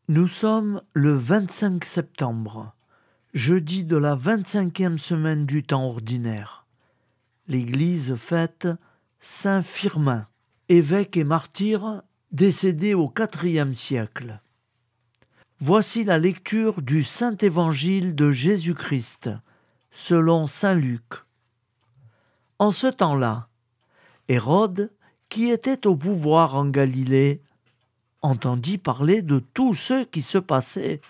Nous sommes le 25 septembre, jeudi de la 25e semaine du temps ordinaire. L'Église fête Saint Firmin, évêque et martyr décédé au IVe siècle. Voici la lecture du Saint Évangile de Jésus-Christ, selon Saint Luc. En ce temps-là, Hérode, qui était au pouvoir en Galilée, entendit parler de tout ce qui se passait,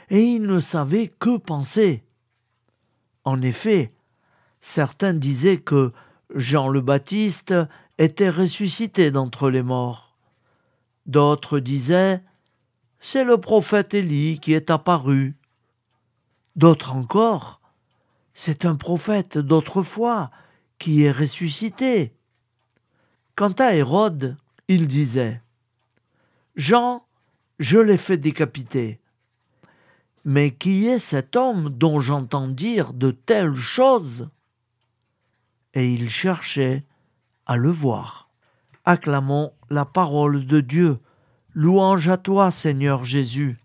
et il ne savait que penser. En effet, certains disaient que Jean le Baptiste était ressuscité d'entre les morts. D'autres disaient « C'est le prophète Élie qui est apparu ». D'autres encore « C'est un prophète d'autrefois qui est ressuscité ». Quant à Hérode, il disait « Jean, je l'ai fait décapiter. Mais qui est cet homme dont j'entends dire de telles choses ?» Et il cherchait à le voir. Acclamons la parole de Dieu. Louange à toi, Seigneur Jésus.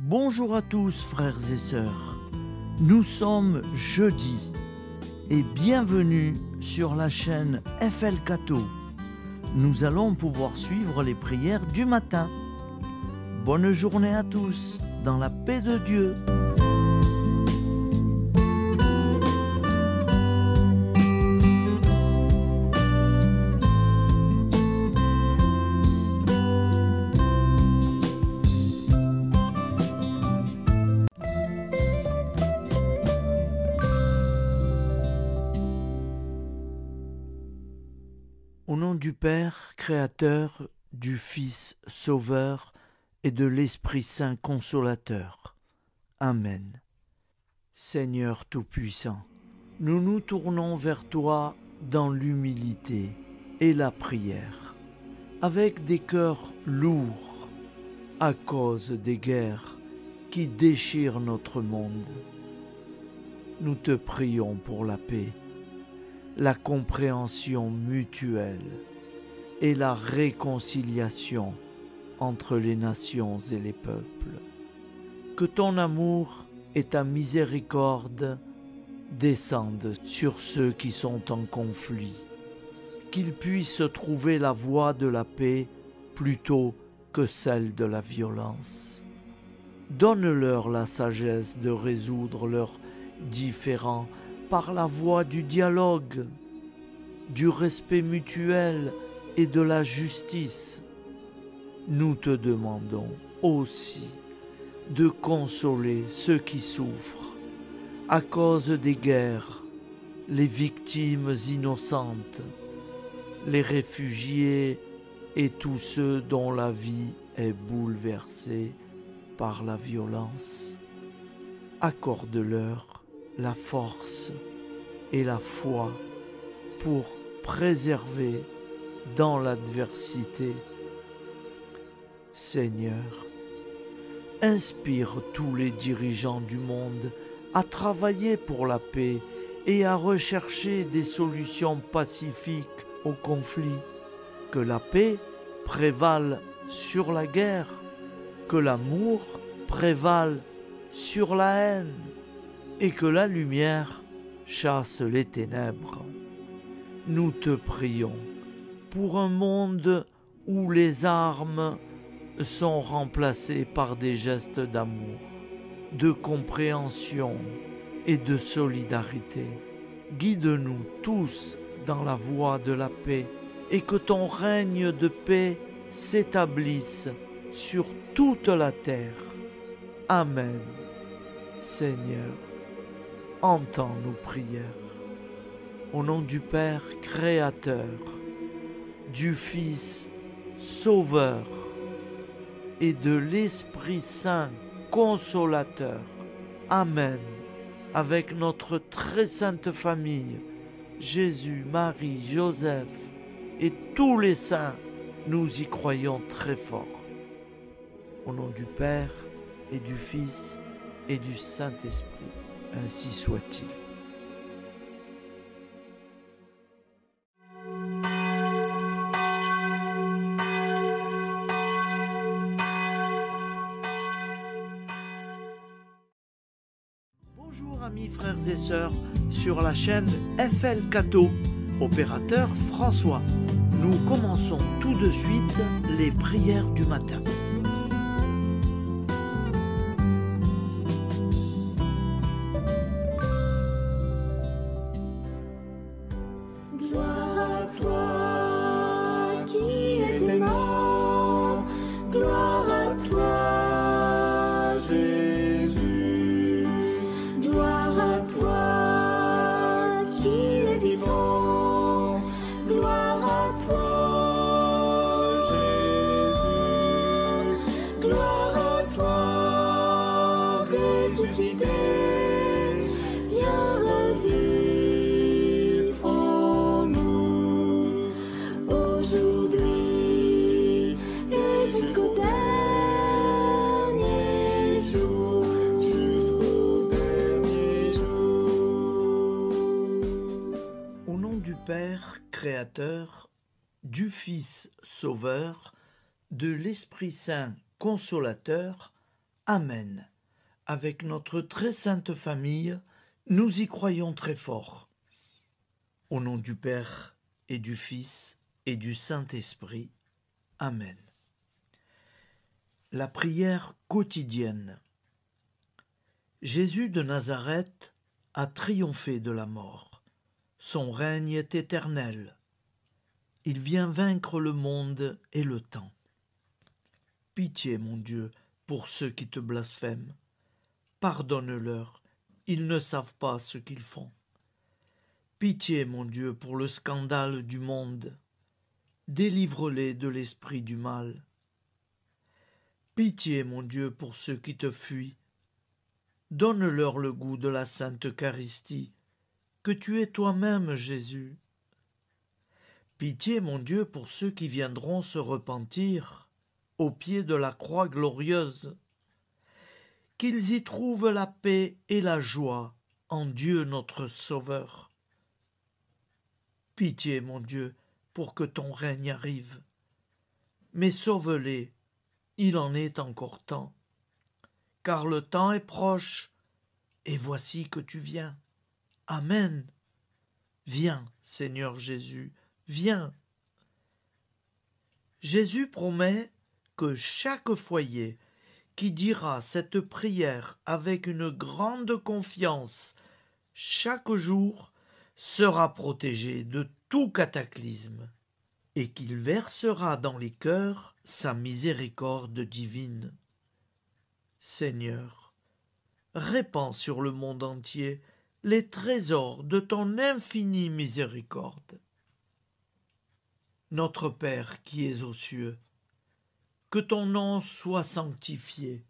Bonjour à tous frères et sœurs, nous sommes jeudi et bienvenue sur la chaîne FL Cato. Nous allons pouvoir suivre les prières du matin. Bonne journée à tous, dans la paix de Dieu. Au nom du Père, Créateur, du Fils, Sauveur et de l'Esprit Saint Consolateur. Amen. Seigneur Tout-Puissant, nous nous tournons vers toi dans l'humilité et la prière, avec des cœurs lourds à cause des guerres qui déchirent notre monde. Nous te prions pour la paix, la compréhension mutuelle et la réconciliation entre les nations et les peuples. Que ton amour et ta miséricorde descendent sur ceux qui sont en conflit, qu'ils puissent trouver la voie de la paix plutôt que celle de la violence. Donne-leur la sagesse de résoudre leurs différends par la voie du dialogue, du respect mutuel et de la justice. Nous te demandons aussi de consoler ceux qui souffrent à cause des guerres, les victimes innocentes, les réfugiés et tous ceux dont la vie est bouleversée par la violence. Accorde-leur la force et la foi pour préserver dans l'adversité. Seigneur, inspire tous les dirigeants du monde à travailler pour la paix et à rechercher des solutions pacifiques aux conflits. Que la paix prévale sur la guerre, que l'amour prévale sur la haine, et que la lumière chasse les ténèbres. Nous te prions pour un monde où les armes sont remplacées par des gestes d'amour, de compréhension et de solidarité. Guide-nous tous dans la voie de la paix et que ton règne de paix s'établisse sur toute la terre. Amen. Seigneur, entends nos prières. Au nom du Père Créateur, du Fils Sauveur et de l'Esprit Saint Consolateur. Amen. Avec notre très sainte famille, Jésus, Marie, Joseph et tous les saints, nous y croyons très fort. Au nom du Père et du Fils et du Saint-Esprit, ainsi soit-il. Bonjour amis frères et sœurs sur la chaîne FL Cato, opérateur François. Nous commençons tout de suite les prières du matin. Gloire à toi qui étais mort, gloire à toi Jésus, gloire à toi qui es vivant, gloire à toi Jésus, gloire à toi ressuscité, viens revivre en nous aujourd'hui et jusqu'au dernier jour. Au nom du Père Créateur, du Fils Sauveur, de l'Esprit Saint Consolateur. Amen. Avec notre très sainte famille, nous y croyons très fort. Au nom du Père et du Fils et du Saint-Esprit. Amen. La prière quotidienne. Jésus de Nazareth a triomphé de la mort. Son règne est éternel. Il vient vaincre le monde et le temps. Pitié, mon Dieu, pour ceux qui te blasphèment. Pardonne-leur, ils ne savent pas ce qu'ils font. Pitié, mon Dieu, pour le scandale du monde. Délivre-les de l'esprit du mal. Pitié, mon Dieu, pour ceux qui te fuient. Donne-leur le goût de la Sainte Eucharistie, que tu es toi-même, Jésus. Pitié, mon Dieu, pour ceux qui viendront se repentir au pied de la croix glorieuse, qu'ils y trouvent la paix et la joie en Dieu notre Sauveur. Pitié, mon Dieu, pour que ton règne arrive. Mais sauve-les, il en est encore temps, car le temps est proche, et voici que tu viens. Amen. Viens, Seigneur Jésus, viens. Jésus promet que chaque foyer qui dira cette prière avec une grande confiance chaque jour sera protégé de tout cataclysme et qu'il versera dans les cœurs sa miséricorde divine. Seigneur, répands sur le monde entier les trésors de ton infinie miséricorde. Notre Père qui es aux cieux, que ton nom soit sanctifié,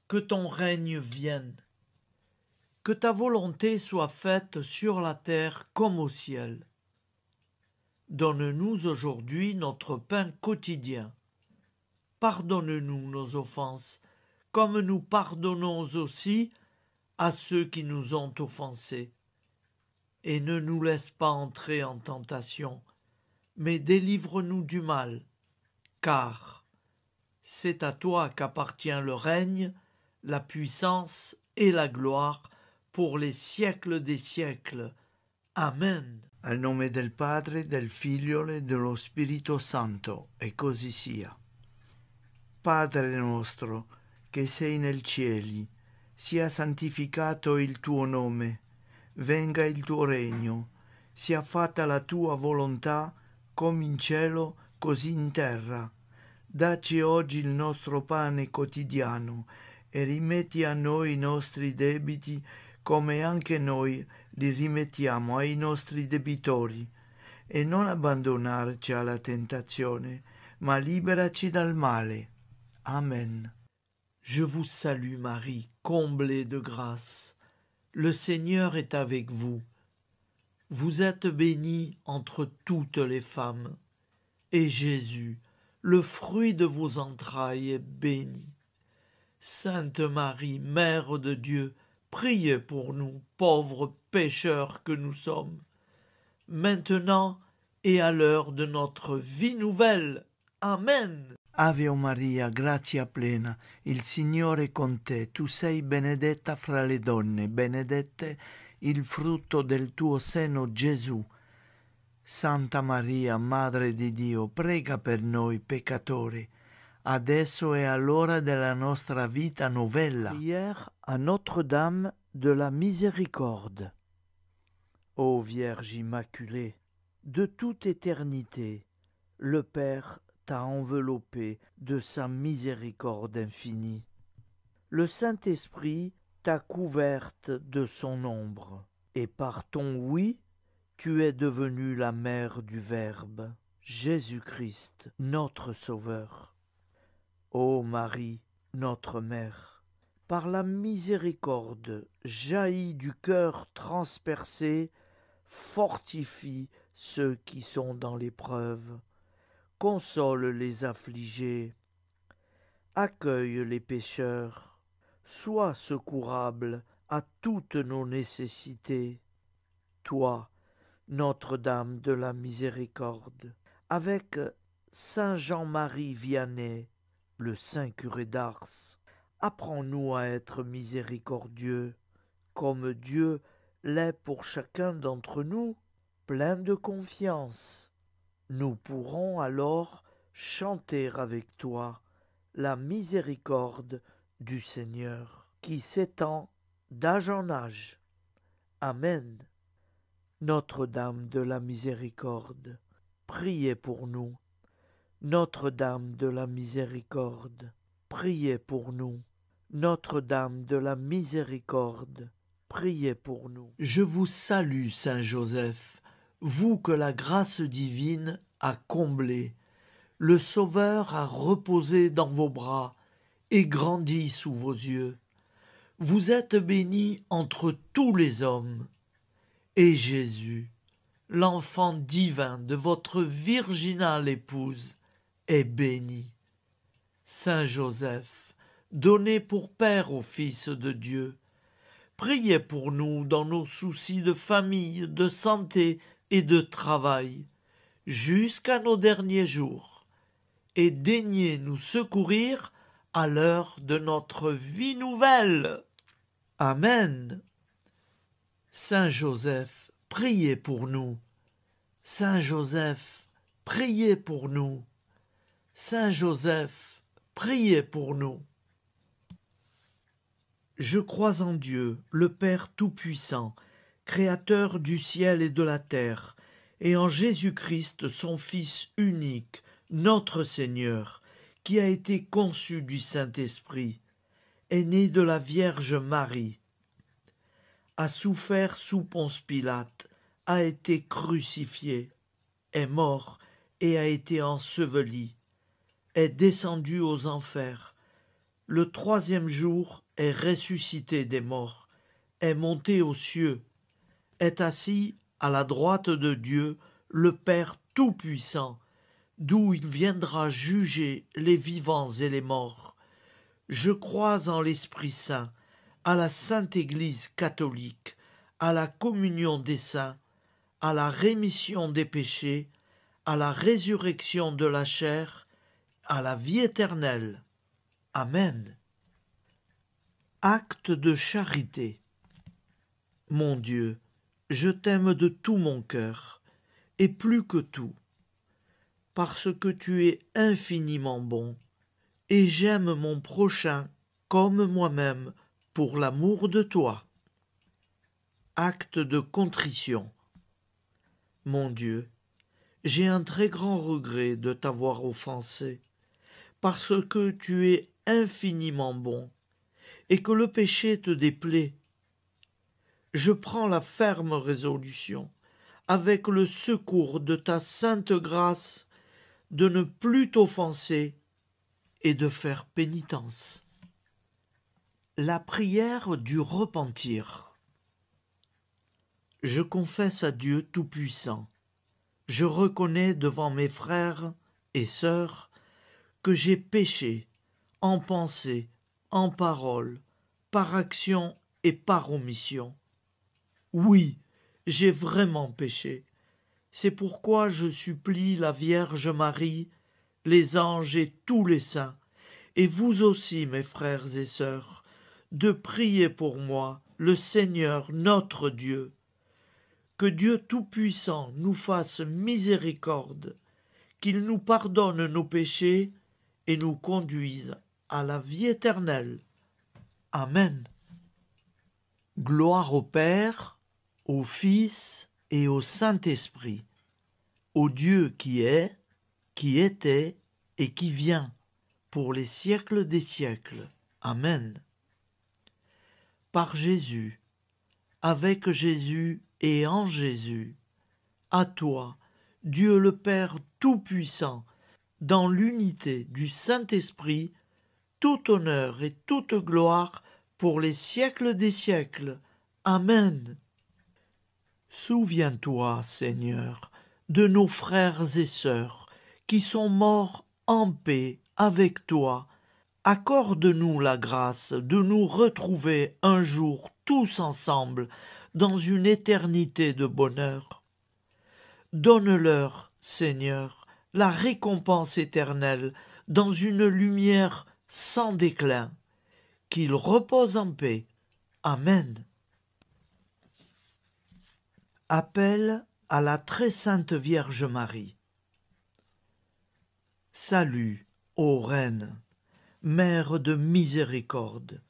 que ton règne vienne, que ta volonté soit faite sur la terre comme au ciel. Donne-nous aujourd'hui notre pain quotidien. Pardonne-nous nos offenses, comme nous pardonnons aussi à ceux qui nous ont offensés. Et ne nous laisse pas entrer en tentation, mais délivre-nous du mal, car c'est à toi qu'appartient le règne, la puissance et la gloire pour les siècles des siècles. Amen. Al nome del Padre, del Figlio e dello Spirito Santo, e così sia. Padre nostro, che sei nel cieli, sia santificato il tuo nome, venga il tuo regno, sia fatta la tua volontà, come in cielo, così in terra. Dacci oggi il nostro pane quotidiano e rimetti a noi i nostri debiti, come anche noi li rimettiamo ai nostri debitori, e non abbandonarci alla tentazione, ma liberaci dal male. Amen. Je vous salue Marie, comblée de grâce. Le Seigneur est avec vous. Vous êtes bénie entre toutes les femmes, et Jésus, le fruit de vos entrailles, est béni. Sainte Marie, Mère de Dieu, priez pour nous, pauvres pécheurs que nous sommes, maintenant et à l'heure de notre vie nouvelle. Amen. Ave Maria, grazia plena, il Signore è con te, tu sei benedetta fra le donne, benedetto il frutto del tuo seno, Gesù. Santa Maria, Madre di Dio, prega per noi peccatori, adesso e all'ora della nostra vita novella. Prière à Notre-Dame de la Miséricorde. Ô Vierge Immaculée, de toute éternité, le Père t'a enveloppé de sa miséricorde infinie. Le Saint-Esprit t'a couverte de son ombre, et par ton oui, tu es devenue la mère du Verbe, Jésus-Christ, notre Sauveur. Ô Marie, notre Mère, par la miséricorde jaillie du cœur transpercé, fortifie ceux qui sont dans l'épreuve, console les affligés, accueille les pécheurs, sois secourable à toutes nos nécessités. Toi, Notre-Dame de la Miséricorde, avec Saint Jean-Marie Vianney, le Saint curé d'Ars, apprends-nous à être miséricordieux, comme Dieu l'est pour chacun d'entre nous, plein de confiance. Nous pourrons alors chanter avec toi la miséricorde du Seigneur, qui s'étend d'âge en âge. Amen. Notre-Dame de la Miséricorde, priez pour nous. Notre-Dame de la Miséricorde, priez pour nous. Notre-Dame de la Miséricorde, priez pour nous. Je vous salue, Saint Joseph, vous que la grâce divine a comblé. Le Sauveur a reposé dans vos bras et grandi sous vos yeux. Vous êtes bénie entre tous les hommes. Et Jésus, l'enfant divin de votre virginale épouse, est béni. Saint Joseph, donné pour Père au Fils de Dieu, priez pour nous dans nos soucis de famille, de santé et de travail, jusqu'à nos derniers jours, et daignez nous secourir à l'heure de notre vie nouvelle. Amen. Saint Joseph, priez pour nous. Saint Joseph, priez pour nous. Saint Joseph, priez pour nous. Je crois en Dieu, le Père Tout-Puissant, Créateur du ciel et de la terre, et en Jésus-Christ, son Fils unique, notre Seigneur, qui a été conçu du Saint-Esprit, est né de la Vierge Marie, a souffert sous Ponce Pilate, a été crucifié, est mort et a été enseveli, est descendu aux enfers, le troisième jour est ressuscité des morts, est monté aux cieux, est assis à la droite de Dieu, le Père Tout-Puissant, d'où il viendra juger les vivants et les morts. Je crois en l'Esprit Saint, à la Sainte Église catholique, à la communion des saints, à la rémission des péchés, à la résurrection de la chair, à la vie éternelle. Amen. Acte de charité. Mon Dieu, je t'aime de tout mon cœur, et plus que tout, parce que tu es infiniment bon, et j'aime mon prochain comme moi-même pour l'amour de toi. Acte de contrition. Mon Dieu, j'ai un très grand regret de t'avoir offensé, parce que tu es infiniment bon, et que le péché te déplaît. je prends la ferme résolution, avec le secours de ta sainte grâce, de ne plus t'offenser et de faire pénitence. La prière du repentir. Je confesse à Dieu Tout-Puissant. Je reconnais devant mes frères et sœurs que j'ai péché en pensée, en parole, par action et par omission. Oui, j'ai vraiment péché. C'est pourquoi je supplie la Vierge Marie, les anges et tous les saints, et vous aussi, mes frères et sœurs, de prier pour moi, le Seigneur notre Dieu. Que Dieu Tout-Puissant nous fasse miséricorde, qu'il nous pardonne nos péchés et nous conduise à la vie éternelle. Amen. Gloire au Père, au Fils et au Saint-Esprit, au Dieu qui est, qui était et qui vient, pour les siècles des siècles. Amen. Par Jésus, avec Jésus et en Jésus, à toi, Dieu le Père Tout-Puissant, dans l'unité du Saint-Esprit, tout honneur et toute gloire pour les siècles des siècles. Amen. Souviens-toi, Seigneur, de nos frères et sœurs qui sont morts en paix avec toi. Accorde-nous la grâce de nous retrouver un jour tous ensemble dans une éternité de bonheur. Donne-leur, Seigneur, la récompense éternelle dans une lumière sans déclin. Qu'ils reposent en paix. Amen. Appel à la très sainte Vierge Marie. Salut, ô Reine, Mère de miséricorde,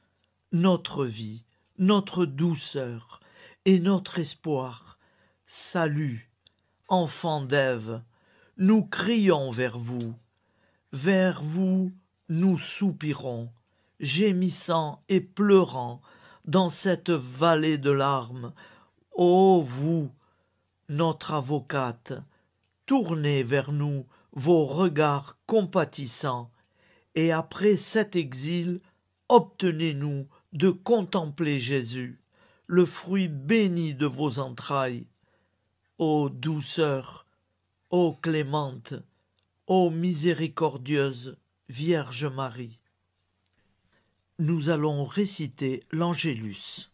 notre vie, notre douceur et notre espoir. Salut, enfant d'Ève, nous crions vers vous. Vers vous, nous soupirons, gémissant et pleurant dans cette vallée de larmes. Ô vous, notre avocate, tournez vers nous vos regards compatissants, et après cet exil, obtenez-nous de contempler Jésus, le fruit béni de vos entrailles. Ô douceur, ô clémente, ô miséricordieuse Vierge Marie. Nous allons réciter l'Angélus.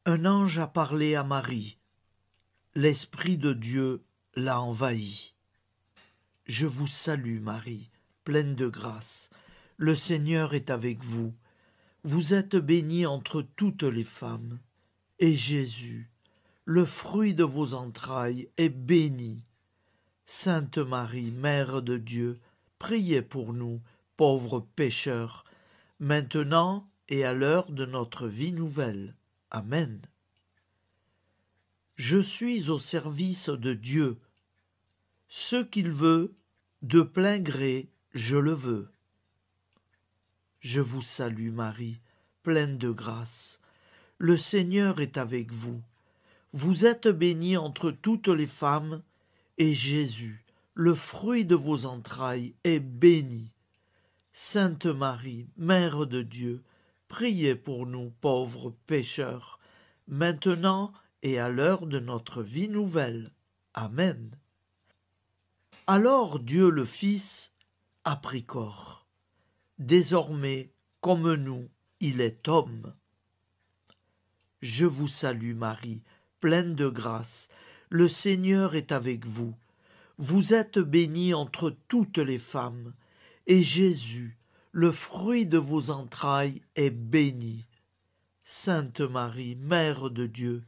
Un ange a parlé à Marie. L'Esprit de Dieu l'a envahie. Je vous salue, Marie, pleine de grâce. Le Seigneur est avec vous. Vous êtes bénie entre toutes les femmes. Et Jésus, le fruit de vos entrailles, est béni. Sainte Marie, Mère de Dieu, priez pour nous, pauvres pécheurs, maintenant et à l'heure de notre vie nouvelle. Amen. Je suis au service de Dieu. Ce qu'il veut, de plein gré, je le veux. Je vous salue, Marie, pleine de grâce. Le Seigneur est avec vous. Vous êtes bénie entre toutes les femmes, et Jésus, le fruit de vos entrailles, est béni. Sainte Marie, Mère de Dieu, priez pour nous pauvres pécheurs, maintenant et à l'heure de notre vie nouvelle. Amen. Alors Dieu le Fils a pris corps. Désormais, comme nous, il est homme. Je vous salue Marie, pleine de grâce. Le Seigneur est avec vous. Vous êtes bénie entre toutes les femmes, et Jésus, le fruit de vos entrailles, est béni. Sainte Marie, Mère de Dieu,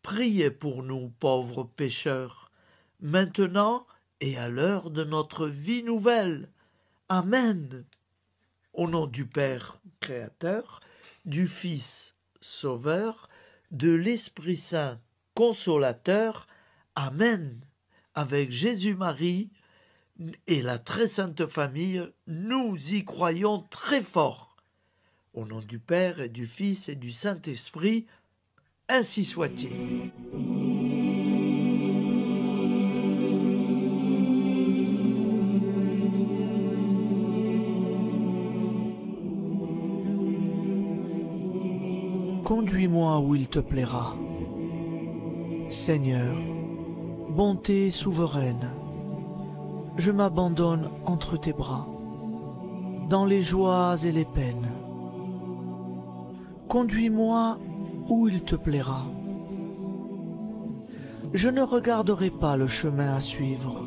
priez pour nous pauvres pécheurs, maintenant et à l'heure de notre vie nouvelle. Amen. Au nom du Père Créateur, du Fils Sauveur, de l'Esprit Saint Consolateur. Amen. Avec Jésus-Marie et la très sainte famille, nous y croyons très fort. Au nom du Père et du Fils et du Saint-Esprit, ainsi soit-il. Conduis-moi où il te plaira. Seigneur, bonté souveraine, je m'abandonne entre tes bras, dans les joies et les peines. Conduis-moi où il te plaira. Je ne regarderai pas le chemin à suivre.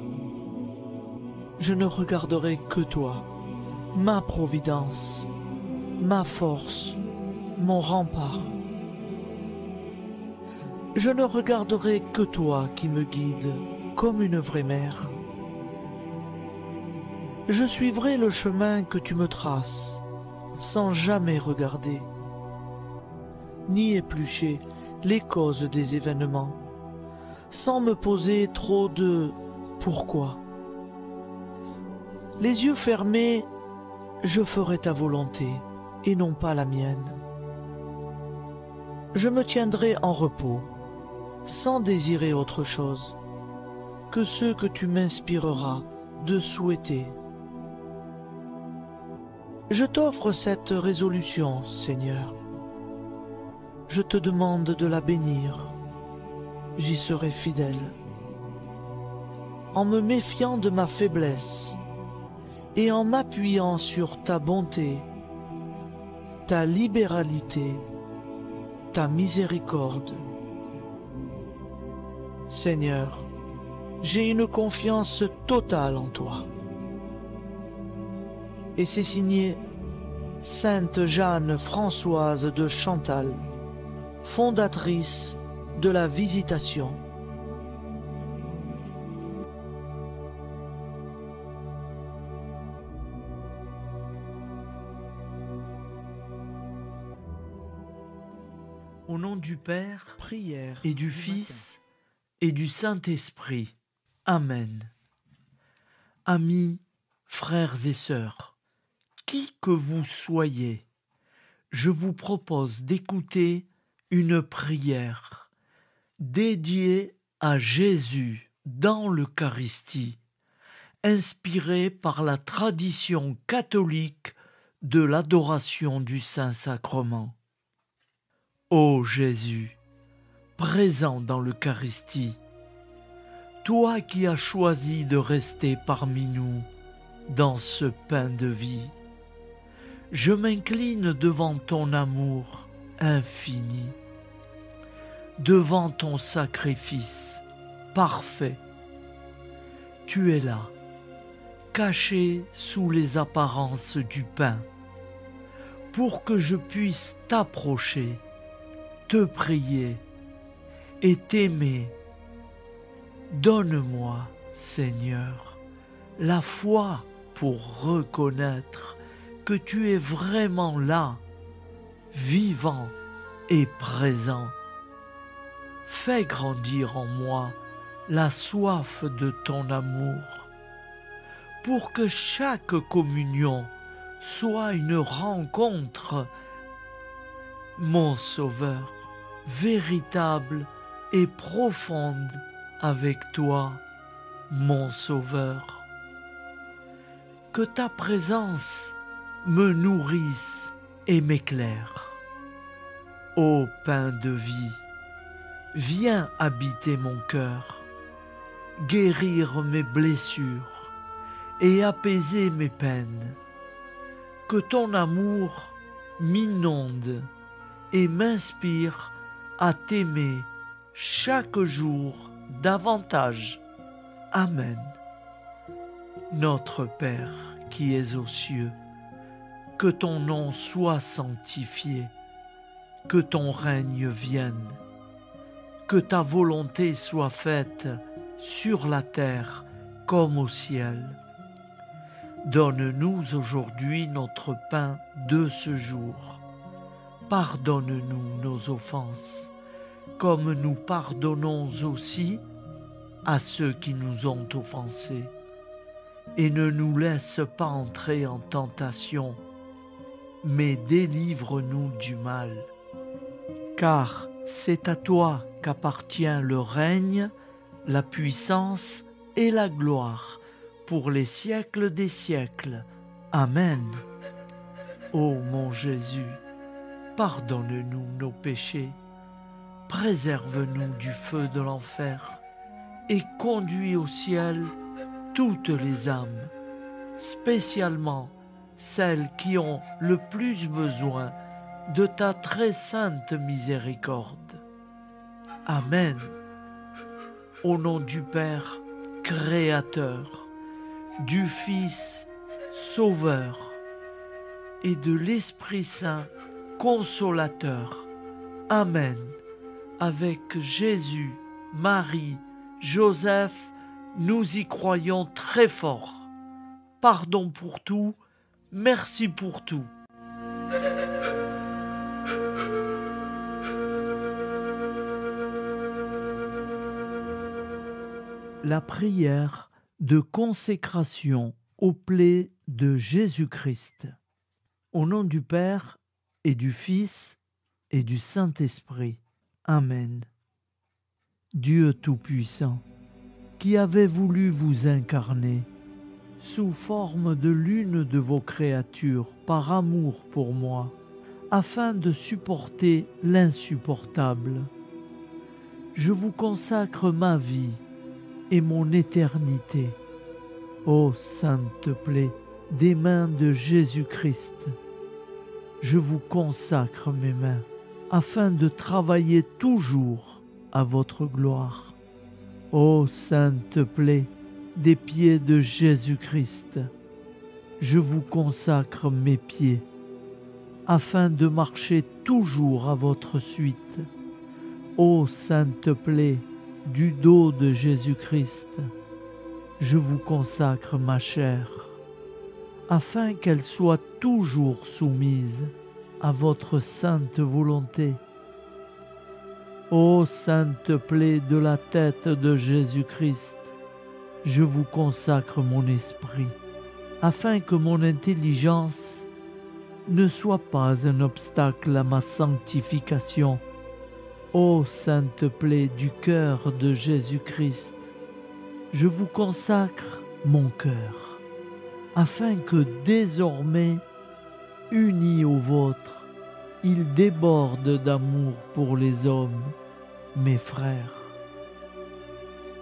Je ne regarderai que toi, ma providence, ma force, mon rempart. Je ne regarderai que toi qui me guides comme une vraie mère. Je suivrai le chemin que tu me traces, sans jamais regarder, ni éplucher les causes des événements, sans me poser trop de « pourquoi ». Les yeux fermés, je ferai ta volonté et non pas la mienne. Je me tiendrai en repos, sans désirer autre chose que ce que tu m'inspireras de souhaiter. Je t'offre cette résolution, Seigneur. Je te demande de la bénir. J'y serai fidèle. En me méfiant de ma faiblesse et en m'appuyant sur ta bonté, ta libéralité, ta miséricorde. Seigneur, j'ai une confiance totale en toi. Et c'est signé Sainte Jeanne Françoise de Chantal, fondatrice de la Visitation. Au nom du Père, prière, et du Fils, et du Saint-Esprit. Amen. Amis, frères et sœurs, qui que vous soyez, je vous propose d'écouter une prière dédiée à Jésus dans l'Eucharistie, inspirée par la tradition catholique de l'adoration du Saint-Sacrement. Ô Jésus, présent dans l'Eucharistie, toi qui as choisi de rester parmi nous dans ce pain de vie, je m'incline devant ton amour infini, devant ton sacrifice parfait. Tu es là, caché sous les apparences du pain, pour que je puisse t'approcher, te prier et t'aimer. Donne-moi, Seigneur, la foi pour reconnaître que tu es vraiment là, vivant et présent. Fais grandir en moi la soif de ton amour, pour que chaque communion soit une rencontre, mon Sauveur, véritable et profonde avec toi, mon Sauveur. Que ta présence me nourrisse et m'éclaire. Ô pain de vie, viens habiter mon cœur, guérir mes blessures et apaiser mes peines. Que ton amour m'inonde et m'inspire à t'aimer chaque jour davantage. Amen. Notre Père qui es aux cieux, que ton nom soit sanctifié, que ton règne vienne, que ta volonté soit faite sur la terre comme au ciel. Donne-nous aujourd'hui notre pain de ce jour. Pardonne-nous nos offenses, comme nous pardonnons aussi à ceux qui nous ont offensés. Et ne nous laisse pas entrer en tentation, mais délivre-nous du mal. Car c'est à toi qu'appartient le règne, la puissance et la gloire pour les siècles des siècles. Amen. Ô mon Jésus, pardonne-nous nos péchés, préserve-nous du feu de l'enfer et conduis au ciel toutes les âmes, spécialement celles qui ont le plus besoin de ta très sainte miséricorde. Amen. Au nom du Père Créateur, du Fils Sauveur et de l'Esprit Saint Consolateur. Amen. Avec Jésus, Marie, Joseph, nous y croyons très fort. Pardon pour tout, merci pour tout. La prière de consécration aux plaies de Jésus-Christ. Au nom du Père et du Fils et du Saint-Esprit. Amen. Dieu Tout-Puissant, qui avez voulu vous incarner sous forme de l'une de vos créatures par amour pour moi, afin de supporter l'insupportable, je vous consacre ma vie et mon éternité. Ô sainte plaie des mains de Jésus-Christ, je vous consacre mes mains, afin de travailler toujours à votre gloire. Ô sainte plaie des pieds de Jésus-Christ, je vous consacre mes pieds, afin de marcher toujours à votre suite. Ô sainte plaie du dos de Jésus-Christ, je vous consacre ma chair, afin qu'elle soit toujours soumise à votre sainte volonté. Ô sainte plaie de la tête de Jésus-Christ, je vous consacre mon esprit, afin que mon intelligence ne soit pas un obstacle à ma sanctification. Ô sainte plaie du cœur de Jésus-Christ, je vous consacre mon cœur, afin que désormais, uni au vôtre, il déborde d'amour pour les hommes, mes frères.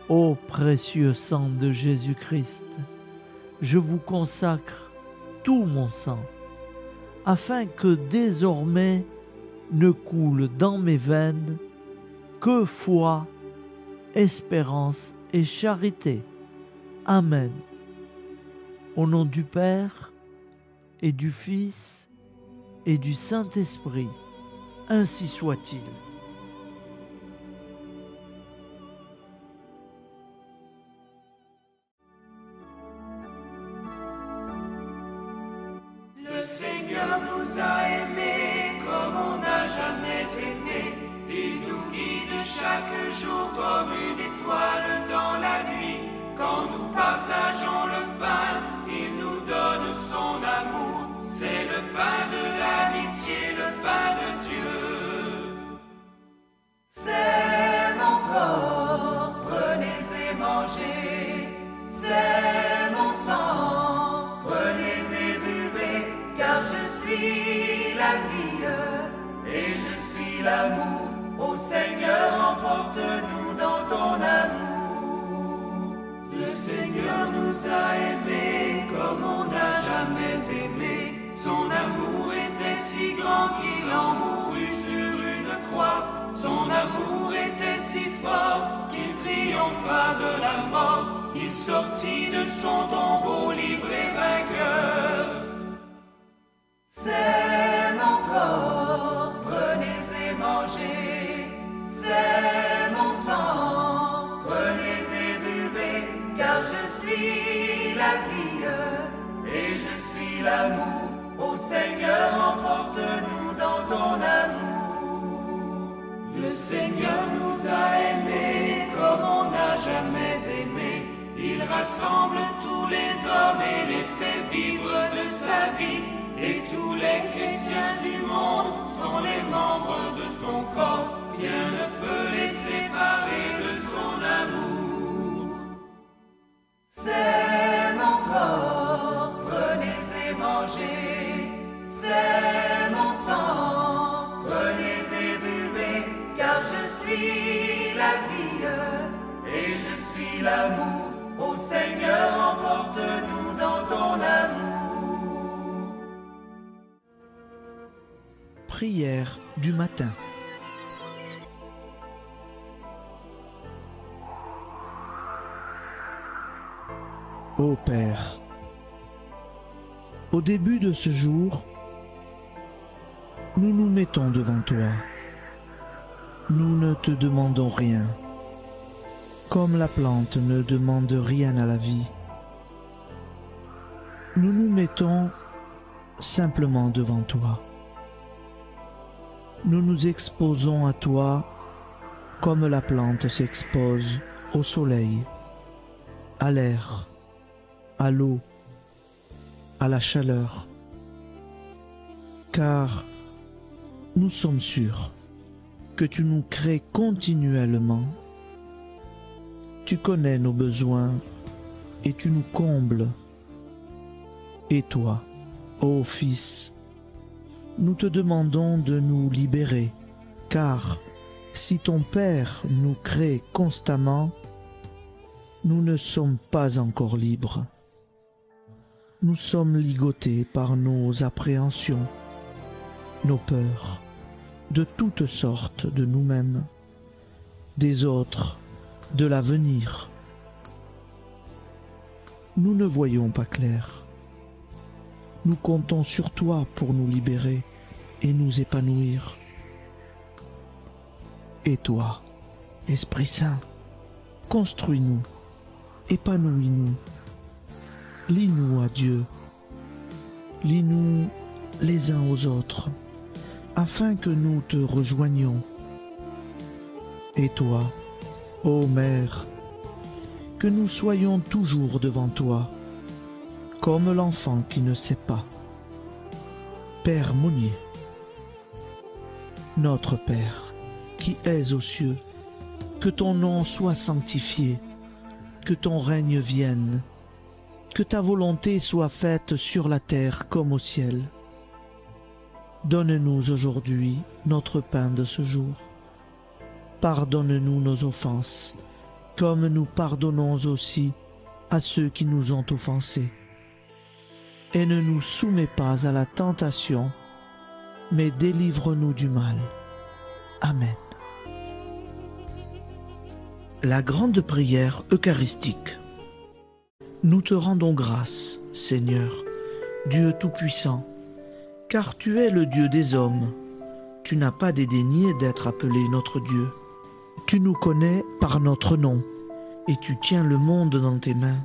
Ô précieux sang de Jésus-Christ, je vous consacre tout mon sang, afin que désormais ne coule dans mes veines que foi, espérance et charité. Amen. Au nom du Père et du Fils et du Saint-Esprit, ainsi soit-il. Le Seigneur nous a aimés comme on n'a jamais aimé. Il nous guide chaque jour comme une étoile dans la nuit. Quand nous partageons le pain, il nous donne son amour. C'est le pain de l'amitié, le pain de Dieu. C'est mon corps, prenez et mangez. C'est mon sang, prenez et buvez. Car je suis la vie et je suis l'amour. Ô Seigneur, emporte-nous dans ton amour. Le Seigneur nous a aimés comme on n'a jamais aimé. Son amour était si grand qu'il en mourut sur une croix. Son amour était si fort qu'il triompha de la mort. Il sortit de son tombeau libre et vainqueur. C'est mon corps, prenez et mangez. C'est mon sang, prenez et buvez. Car je suis la vie et je suis l'amour. Ô Seigneur, emporte-nous dans ton amour. Le Seigneur nous a aimés comme on n'a jamais aimé. Il rassemble tous les hommes et les fait vivre de sa vie. et tous les chrétiens du monde sont les membres de son corps. Rien ne peut les séparer de son amour. C'est mon corps, prenez et mangez. C'est mon sang, prenez et buvez, car je suis la vie et je suis l'amour. Ô Seigneur, emporte-nous dans ton amour. Prière du matin. Ô Père, au début de ce jour, nous nous mettons devant toi. Nous ne te demandons rien, comme la plante ne demande rien à la vie. Nous nous mettons simplement devant toi. Nous nous exposons à toi comme la plante s'expose au soleil, à l'air, à l'eau, à la chaleur, car nous sommes sûrs que tu nous crées continuellement. Tu connais nos besoins et tu nous combles. Et toi, ô Fils, nous te demandons de nous libérer, car si ton Père nous crée constamment, nous ne sommes pas encore libres. Nous sommes ligotés par nos appréhensions, nos peurs, de toutes sortes de nous-mêmes, des autres, de l'avenir. Nous ne voyons pas clair. Nous comptons sur toi pour nous libérer et nous épanouir. Et toi, Esprit Saint, construis-nous, épanouis-nous, lie-nous à Dieu, lie-nous les uns aux autres, afin que nous te rejoignions. Et toi, ô Mère, que nous soyons toujours devant toi, comme l'enfant qui ne sait pas. Père Monnier, notre Père, qui es aux cieux, que ton nom soit sanctifié, que ton règne vienne, que ta volonté soit faite sur la terre comme au ciel. Donne-nous aujourd'hui notre pain de ce jour. Pardonne-nous nos offenses, comme nous pardonnons aussi à ceux qui nous ont offensés. Et ne nous soumets pas à la tentation, mais délivre-nous du mal. Amen. La grande prière eucharistique. Nous te rendons grâce, Seigneur, Dieu Tout-Puissant, car tu es le Dieu des hommes. Tu n'as pas dédaigné d'être appelé notre Dieu. Tu nous connais par notre nom, et tu tiens le monde dans tes mains.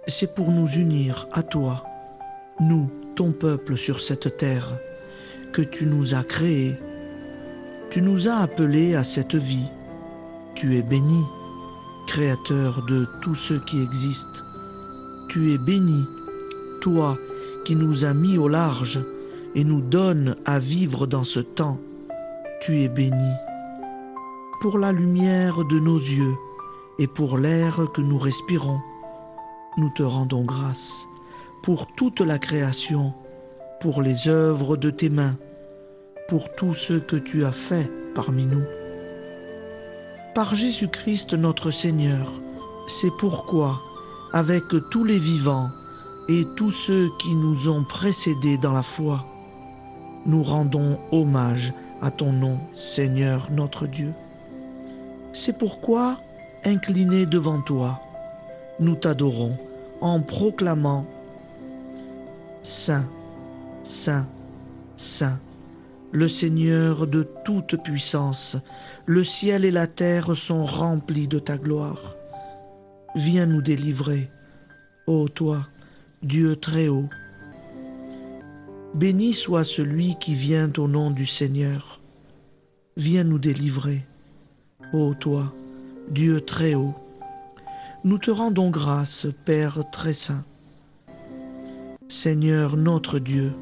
C'est pour nous unir à toi, nous, ton peuple sur cette terre, que tu nous as créés. Tu nous as appelés à cette vie. Tu es béni, Créateur de tout ce qui existe. Tu es béni, toi qui nous as mis au large et nous donnes à vivre dans ce temps. Tu es béni. Pour la lumière de nos yeux et pour l'air que nous respirons, nous te rendons grâce. Pour toute la création, pour les œuvres de tes mains, pour tout ce que tu as fait parmi nous. Par Jésus-Christ notre Seigneur, c'est pourquoi, avec tous les vivants et tous ceux qui nous ont précédés dans la foi, nous rendons hommage à ton nom, Seigneur notre Dieu. C'est pourquoi, inclinés devant toi, nous t'adorons en proclamant « Saint, Saint, Saint ». Le Seigneur de toute puissance, le ciel et la terre sont remplis de ta gloire. Viens nous délivrer, ô toi, Dieu très haut. Béni soit celui qui vient au nom du Seigneur. Viens nous délivrer, ô toi, Dieu très haut. Nous te rendons grâce, Père très saint. Seigneur notre Dieu,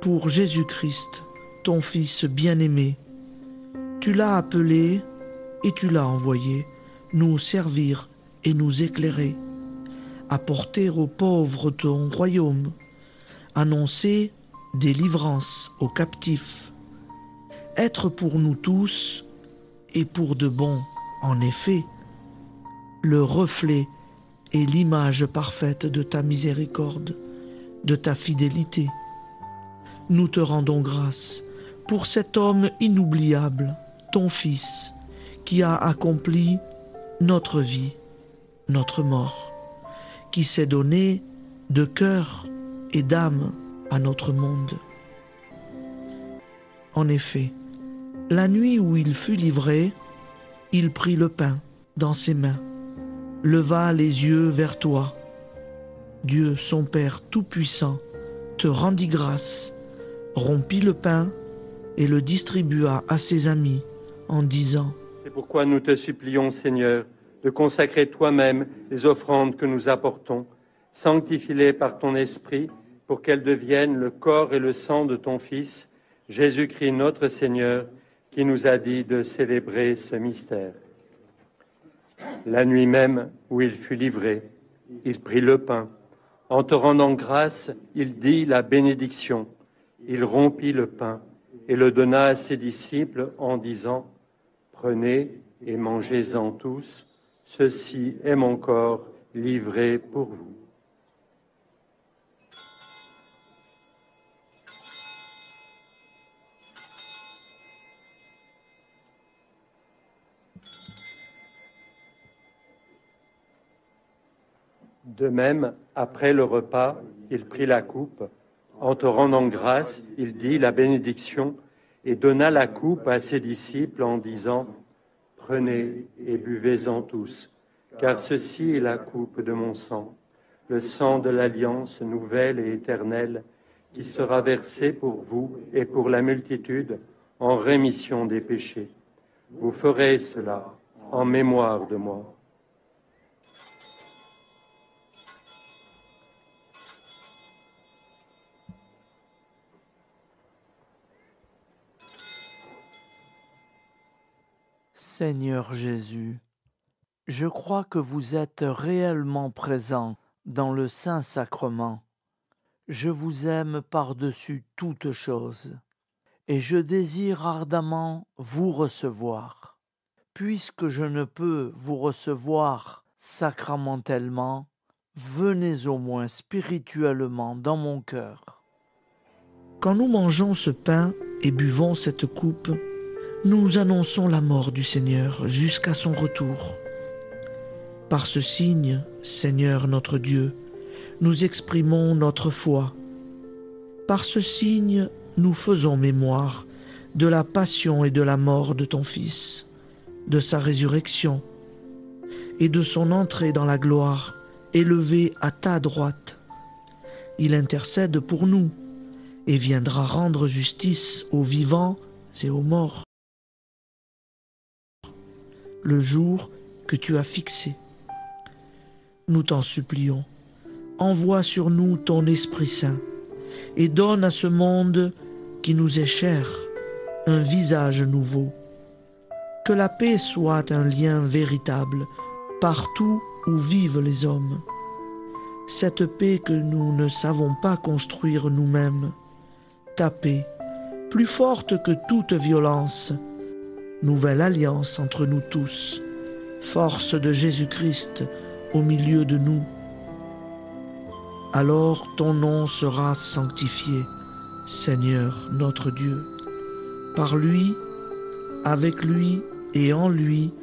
pour Jésus-Christ, ton Fils bien-aimé, tu l'as appelé et tu l'as envoyé nous servir et nous éclairer, apporter aux pauvres ton royaume, annoncer délivrance aux captifs, être pour nous tous et pour de bon, en effet, le reflet et l'image parfaite de ta miséricorde, de ta fidélité. Nous te rendons grâce pour cet homme inoubliable, ton Fils, qui a accompli notre vie, notre mort, qui s'est donné de cœur et d'âme à notre monde. En effet, la nuit où il fut livré, il prit le pain dans ses mains, leva les yeux vers toi. Dieu, son Père Tout-Puissant, te rendit grâce, rompit le pain et le distribua à ses amis en disant : C'est pourquoi nous te supplions, Seigneur, de consacrer toi-même les offrandes que nous apportons. Sanctifie-les par ton Esprit pour qu'elles deviennent le corps et le sang de ton Fils, Jésus-Christ notre Seigneur, qui nous a dit de célébrer ce mystère. La nuit même où il fut livré, il prit le pain. En te rendant grâce, il dit la bénédiction. Il rompit le pain et le donna à ses disciples en disant : Prenez et mangez-en tous, ceci est mon corps livré pour vous. De même, après le repas, il prit la coupe. En te rendant grâce, il dit la bénédiction et donna la coupe à ses disciples en disant : Prenez et buvez-en tous, car ceci est la coupe de mon sang, le sang de l'alliance nouvelle et éternelle, qui sera versé pour vous et pour la multitude en rémission des péchés. Vous ferez cela en mémoire de moi. Seigneur Jésus, je crois que vous êtes réellement présent dans le Saint-Sacrement. Je vous aime par-dessus toute chose et je désire ardemment vous recevoir. Puisque je ne peux vous recevoir sacramentellement, venez au moins spirituellement dans mon cœur. Quand nous mangeons ce pain et buvons cette coupe, nous annonçons la mort du Seigneur jusqu'à son retour. Par ce signe, Seigneur notre Dieu, nous exprimons notre foi. Par ce signe, nous faisons mémoire de la passion et de la mort de ton Fils, de sa résurrection et de son entrée dans la gloire, élevé à ta droite. Il intercède pour nous et viendra rendre justice aux vivants et aux morts, le jour que tu as fixé. Nous t'en supplions, envoie sur nous ton Esprit Saint et donne à ce monde qui nous est cher un visage nouveau. Que la paix soit un lien véritable partout où vivent les hommes. Cette paix que nous ne savons pas construire nous-mêmes, ta paix, plus forte que toute violence, nouvelle alliance entre nous tous, force de Jésus-Christ au milieu de nous. Alors ton nom sera sanctifié, Seigneur notre Dieu. Par lui, avec lui et en lui,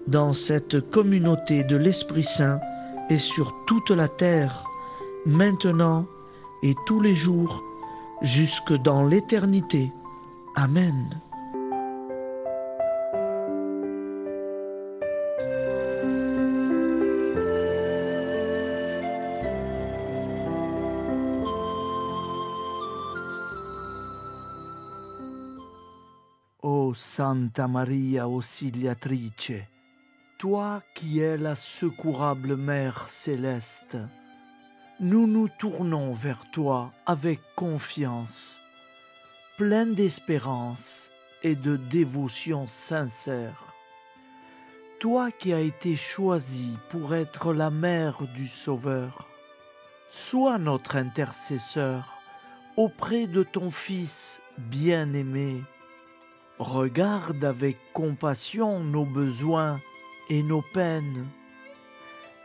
dans cette communauté de l'Esprit Saint et sur toute la terre, maintenant et tous les jours, jusque dans l'éternité. Amen. Ô Santa Maria Auxiliatrice, toi qui es la secourable Mère céleste, nous nous tournons vers toi avec confiance, plein d'espérance et de dévotion sincère. Toi qui as été choisi pour être la mère du Sauveur, sois notre intercesseur auprès de ton Fils bien-aimé. Regarde avec compassion nos besoins et nos peines.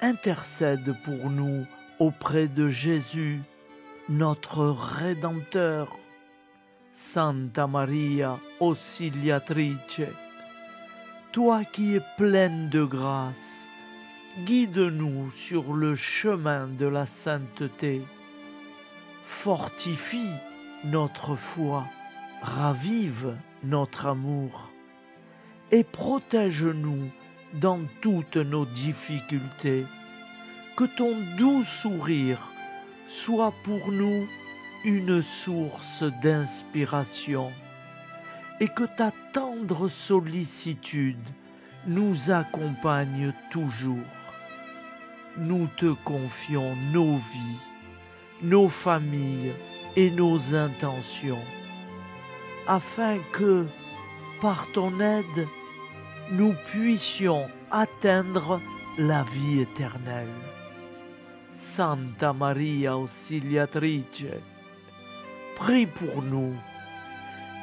Intercède pour nous auprès de Jésus, notre Rédempteur. Santa Maria Auxiliatrice, toi qui es pleine de grâce, guide-nous sur le chemin de la sainteté. Fortifie notre foi, ravive notre amour et protège-nous dans toutes nos difficultés. Que ton doux sourire soit pour nous une source d'inspiration et que ta tendre sollicitude nous accompagne toujours. Nous te confions nos vies, nos familles et nos intentions, afin que, par ton aide, nous puissions atteindre la vie éternelle. Santa Maria Auxiliatrice, prie pour nous,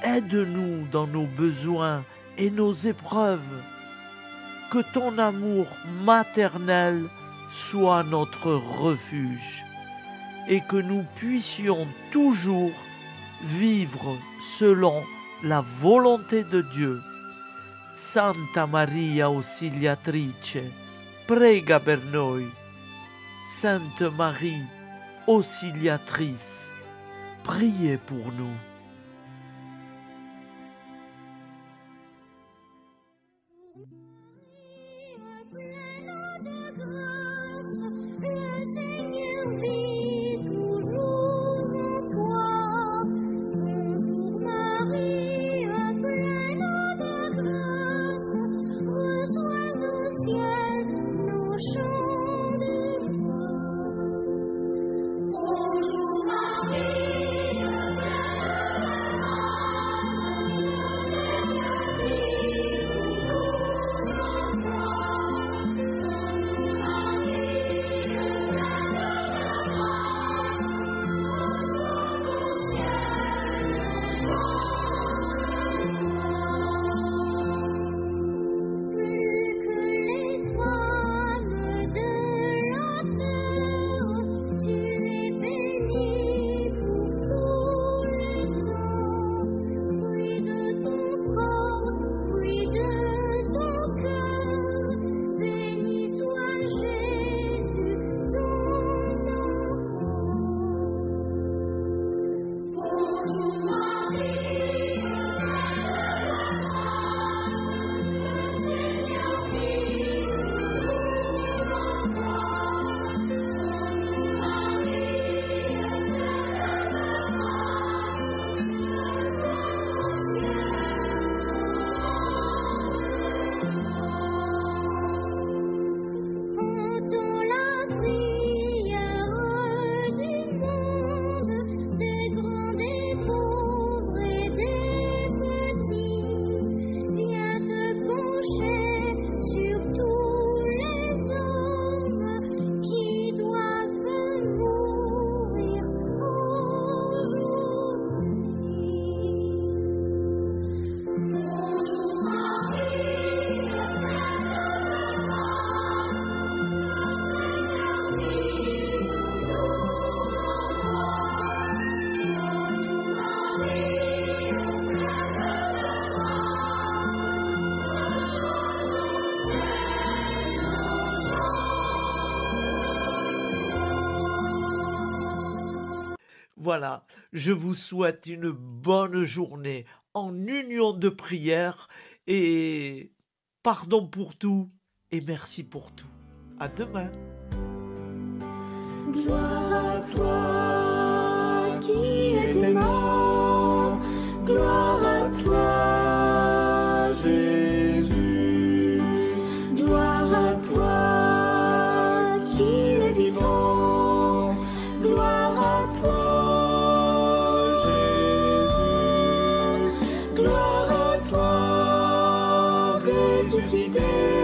aide-nous dans nos besoins et nos épreuves, que ton amour maternel soit notre refuge et que nous puissions toujours vivre selon la volonté de Dieu. Santa Maria Auxiliatrice, prega per noi. Sainte Marie, Auxiliatrice, priez pour nous. Voilà, je vous souhaite une bonne journée en union de prière et pardon pour tout et merci pour tout. À demain. Gloire à toi qui es mort, gloire à toi Jésus, gloire à toi qui es vivant, ressuscité.